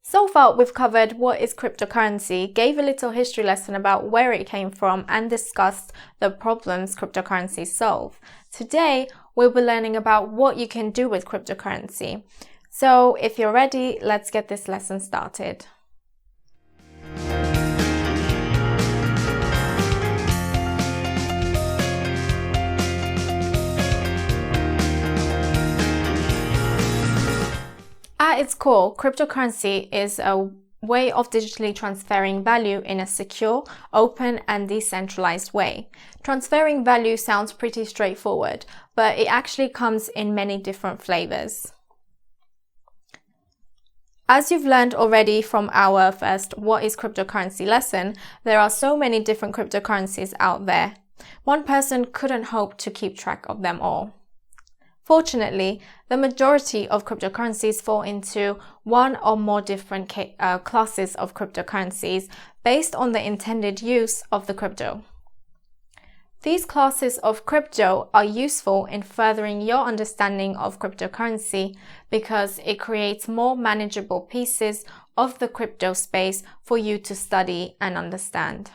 So far, we've covered what is cryptocurrency, gave a little history lesson about where it came from, and discussed the problems cryptocurrencies solve. Today, we'll be learning about what you can do with cryptocurrency. So, if you're ready, let's get this lesson started. At its core, cryptocurrency is a way of digitally transferring value in a secure, open, and decentralized way. Transferring value sounds pretty straightforward, but it actually comes in many different flavors. As you've learned already from our first What is Cryptocurrency lesson, there are so many different cryptocurrencies out there. One person couldn't hope to keep track of them all. Fortunately, the majority of cryptocurrencies fall into one or more different classes of cryptocurrencies based on the intended use of the crypto. These classes of crypto are useful in furthering your understanding of cryptocurrency because it creates more manageable pieces of the crypto space for you to study and understand.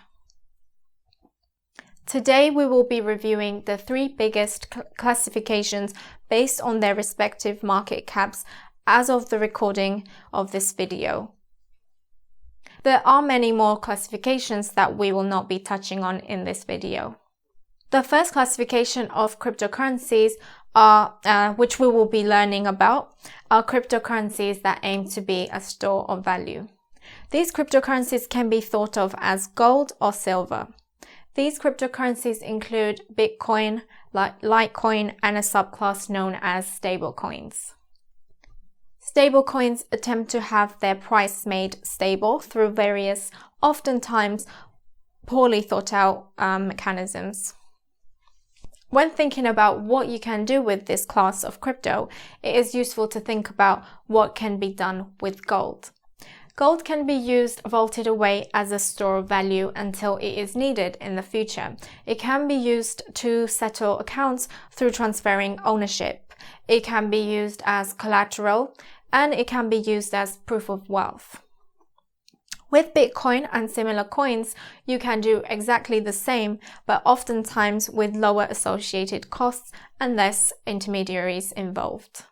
Today, we will be reviewing the three biggest classifications based on their respective market caps as of the recording of this video. There are many more classifications that we will not be touching on in this video. The first classification of cryptocurrencies which we will be learning about, are cryptocurrencies that aim to be a store of value. These cryptocurrencies can be thought of as gold or silver. These cryptocurrencies include Bitcoin, Litecoin, and a subclass known as stablecoins. Stablecoins attempt to have their price made stable through various, oftentimes poorly thought out mechanisms. When thinking about what you can do with this class of crypto, it is useful to think about what can be done with gold. Gold can be used vaulted away as a store of value until it is needed in the future. It can be used to settle accounts through transferring ownership. It can be used as collateral, and it can be used as proof of wealth. With Bitcoin and similar coins, you can do exactly the same, but oftentimes with lower associated costs and less intermediaries involved.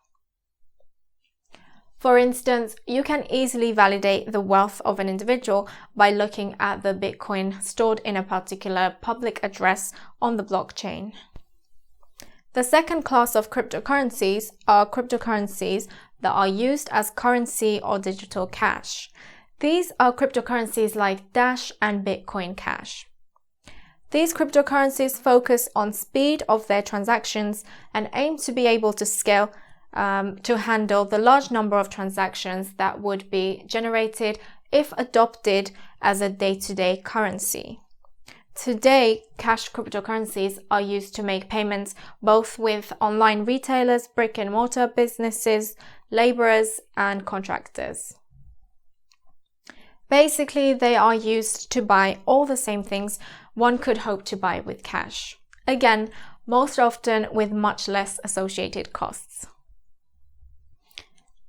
For instance, you can easily validate the wealth of an individual by looking at the Bitcoin stored in a particular public address on the blockchain. The second class of cryptocurrencies are cryptocurrencies that are used as currency or digital cash. These are cryptocurrencies like Dash and Bitcoin Cash. These cryptocurrencies focus on speed of their transactions and aim to be able to scale to handle the large number of transactions that would be generated if adopted as a day-to-day currency. Today, cash cryptocurrencies are used to make payments both with online retailers, brick-and-mortar businesses, laborers, and contractors. Basically, they are used to buy all the same things one could hope to buy with cash. Again, most often with much less associated costs.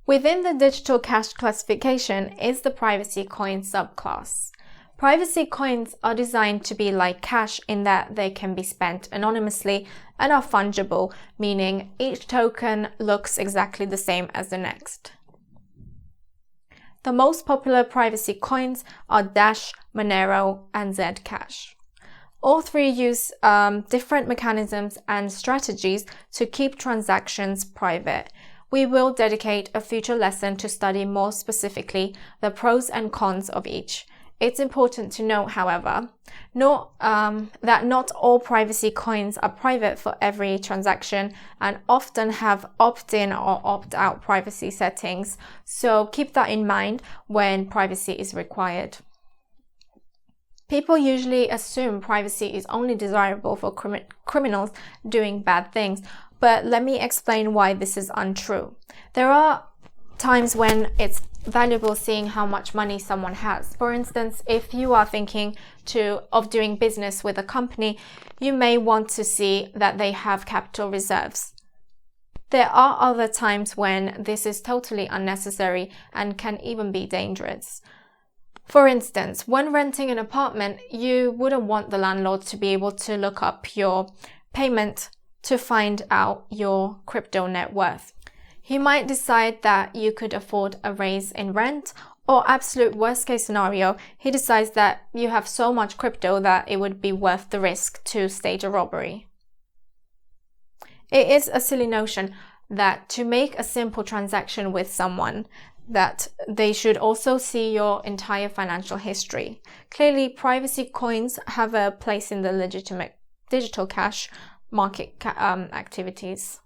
Within the digital cash classification is the privacy coin subclass. Privacy coins are designed to be like cash in that they can be spent anonymously and are fungible, meaning each token looks exactly the same as the next. The most popular privacy coins are Dash, Monero, and Zcash. All three use different mechanisms and strategies to keep transactions private. We will dedicate a future lesson to study more specifically the pros and cons of each. It's important to note, however, that not all privacy coins are private for every transaction and often have opt-in or opt-out privacy settings, so keep that in mind when privacy is required. People usually assume privacy is only desirable for criminals doing bad things, but let me explain why this is untrue. There are times when it's valuable seeing how much money someone has. For instance, if you are thinking of doing business with a company, you may want to see that they have capital reserves. There are other times when this is totally unnecessary and can even be dangerous. For instance, when renting an apartment, you wouldn't want the landlord to be able to look up your payment to find out your crypto net worth. He might decide that you could afford a raise in rent, or absolute worst case scenario, he decides that you have so much crypto that it would be worth the risk to stage a robbery. It is a silly notion that to make a simple transaction with someone, that they should also see your entire financial history. Clearly, privacy coins have a place in the legitimate digital cash market activities.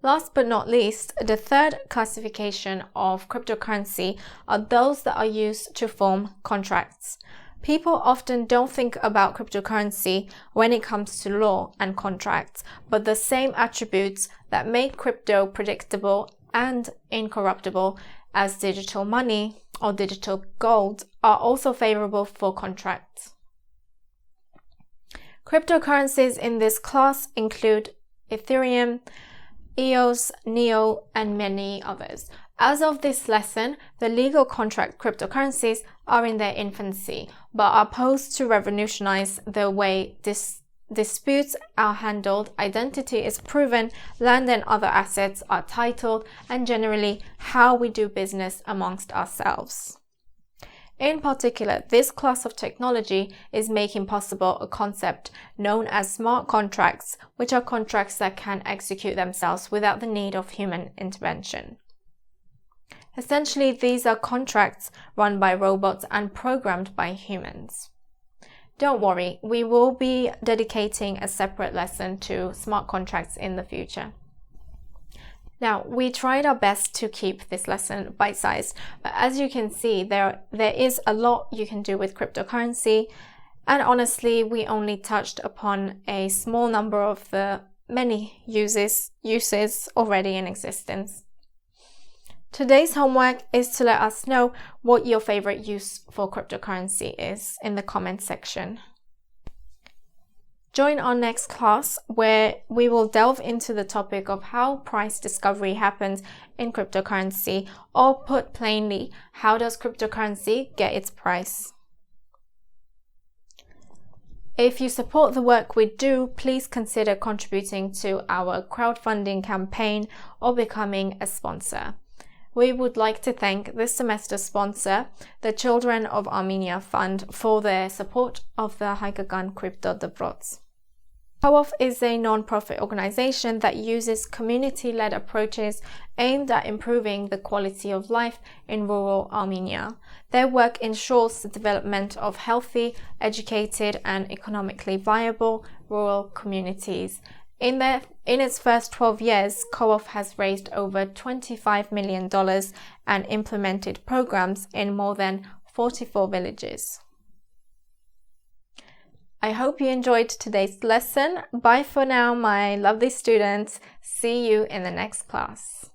Last but not least, the third classification of cryptocurrency are those that are used to form contracts. People often don't think about cryptocurrency when it comes to law and contracts, but the same attributes that make crypto predictable and incorruptible as digital money or digital gold are also favorable for contracts. Cryptocurrencies in this class include Ethereum, EOS, NEO, and many others. As of this lesson, the legal contract cryptocurrencies are in their infancy, but are posed to revolutionize the way disputes are handled, identity is proven, land and other assets are titled, and generally how we do business amongst ourselves. In particular, this class of technology is making possible a concept known as smart contracts, which are contracts that can execute themselves without the need of human intervention. Essentially, these are contracts run by robots and programmed by humans. Don't worry, we will be dedicating a separate lesson to smart contracts in the future. Now, we tried our best to keep this lesson bite-sized, but as you can see, there is a lot you can do with cryptocurrency, and honestly, we only touched upon a small number of the many uses already in existence. Today's homework is to let us know what your favorite use for cryptocurrency is in the comment section. Join our next class where we will delve into the topic of how price discovery happens in cryptocurrency, or put plainly, how does cryptocurrency get its price? If you support the work we do, please consider contributing to our crowdfunding campaign or becoming a sponsor. We would like to thank this semester's sponsor, the Children of Armenia Fund, for their support of the Հայկական Crypto Դպրոց. Co-op is a non-profit organization that uses community-led approaches aimed at improving the quality of life in rural Armenia. Their work ensures the development of healthy, educated, and economically viable rural communities. In its first 12 years, Co-op has raised over $25 million and implemented programs in more than 44 villages. I hope you enjoyed today's lesson. Bye for now, my lovely students. See you in the next class.